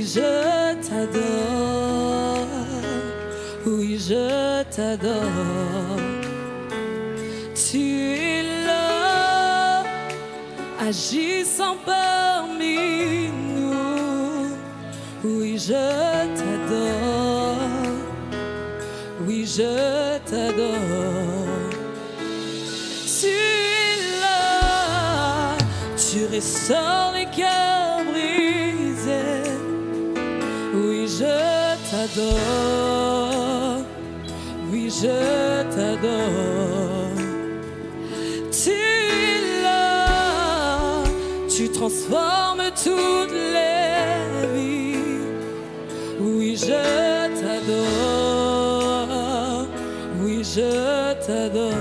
je t'adore, oui je t'adore. Tu es là, agissant parmi nous, oui je t'adore, oui je t'adore. Tu es là, tu restaures les cœurs brisés, oui je t'adore, oui je t'adore. Tu es là, tu transformes toutes les vies, oui je t'adore, oui je t'adore.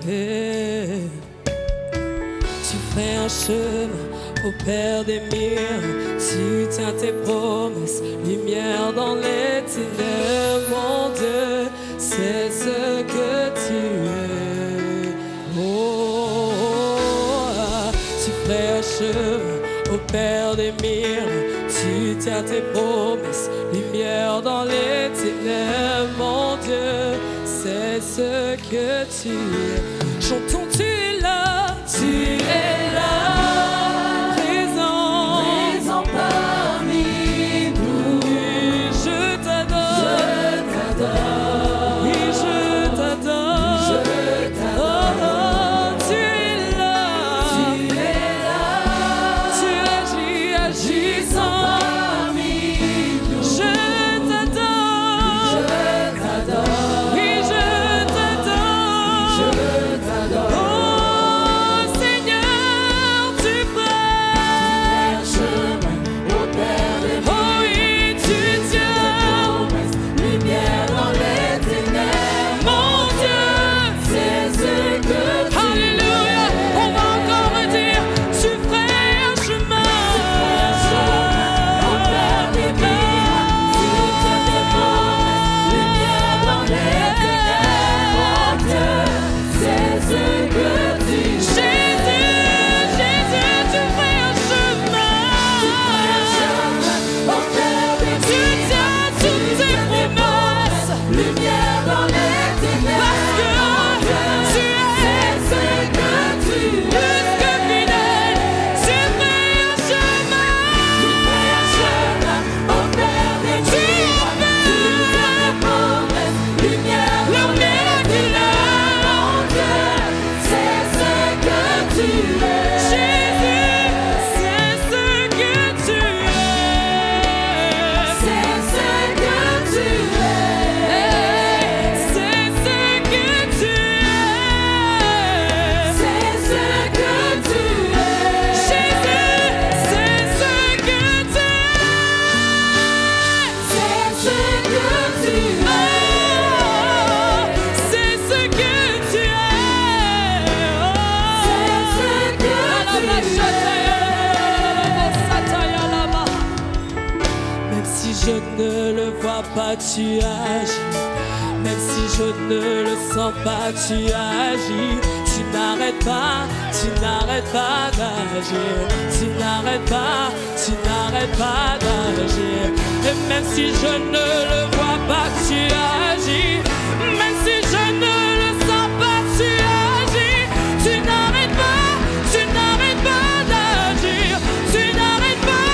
Hey. Tu fais un chemin au Père des mille, tu tiens tes promesses, lumière dans les ténèbres, mon Dieu, c'est ce que tu es. Oh, tu fais un chemin au Père des mille, tu tiens tes promesses, lumière dans les ténèbres, mon Dieu, c'est ce que tu es. Chantons, tu es là, tu es là. Tu agis, même si je ne le sens pas, tu agis. Tu n'arrêtes pas d'agir. Tu n'arrêtes pas d'agir. Et même si je ne le vois pas, tu agis. Même si je ne le sens pas, tu agis. Tu n'arrêtes pas d'agir. Tu n'arrêtes pas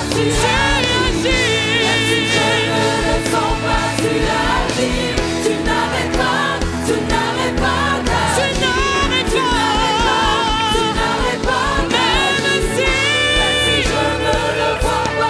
tu agis, même si je ne le sens pas, tu agis. Tu n'arrêtes pas d'agir. Tu n'arrêtes pas, même si je ne le vois pas.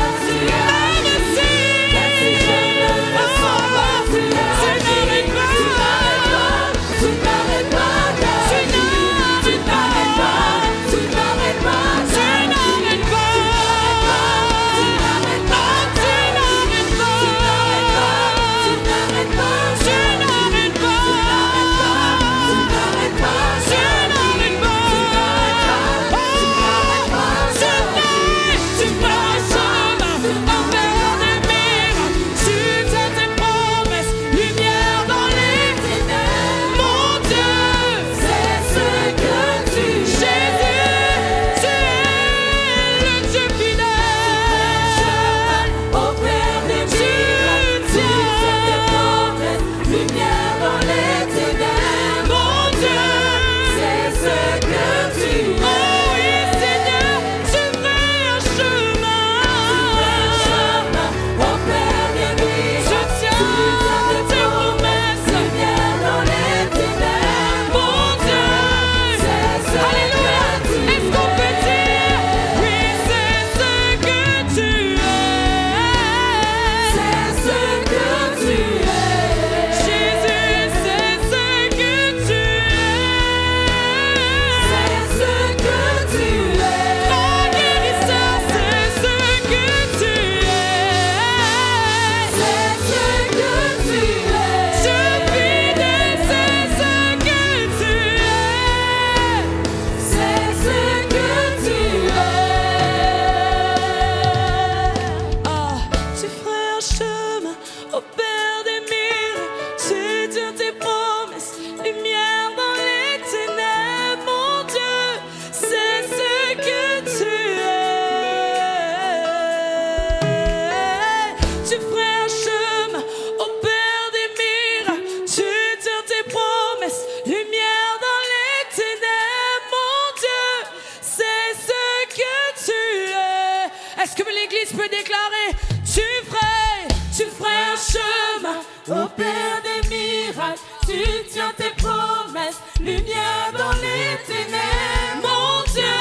lumière dans les ténèbres. Mon Dieu,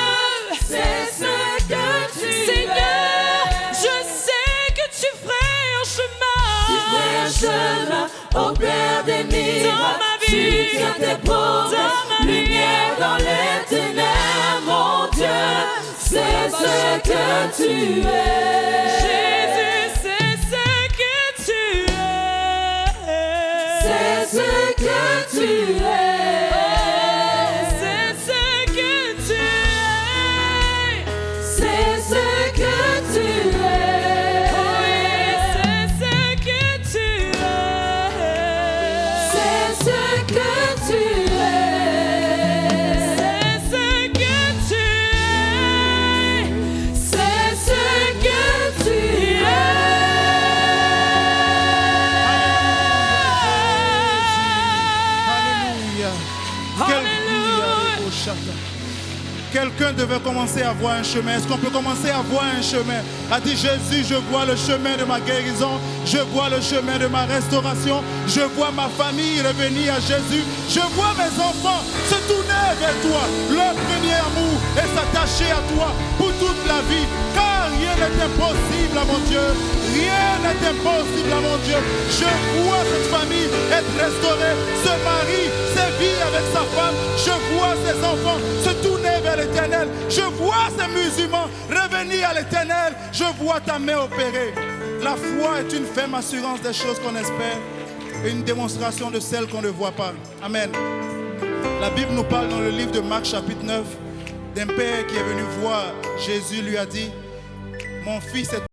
c'est ce que tu es. Seigneur, je sais que tu ferais un chemin. Tu ferais un chemin au Père des miracles. Dans ma vie, tu tiens tes promesses, lumière dans les ténèbres. Mon Dieu, c'est ce que tu es. Jésus, c'est ce que tu es. C'est ce que tu es. C'est ce que tu es. C'est ce que tu es. Oui, c'est ce que tu es. C'est ce que tu es. C'est ce que tu es. C'est ce que tu es. Quelqu'un devait commencer à voir un chemin. Est-ce qu'on peut commencer à voir un chemin? A dit Jésus, je vois le chemin de ma guérison, je vois le chemin de ma restauration, je vois ma famille revenir à Jésus, je vois mes enfants se tourner vers toi, leur premier amour et s'attacher à toi pour toute la vie. Car rien n'est impossible à mon Dieu. Rien n'est impossible à mon Dieu. Je vois cette famille être restaurée, ce mari sévir avec sa femme. Je vois ses enfants se tourner vers l'Éternel. Je vois ces musulmans revenir à l'Éternel. Je vois ta main opérer. La foi est une ferme assurance des choses qu'on espère et une démonstration de celles qu'on ne voit pas. Amen. La Bible nous parle dans le livre de Marc chapitre 9 d'un père qui est venu voir Jésus, lui a dit, mon fils est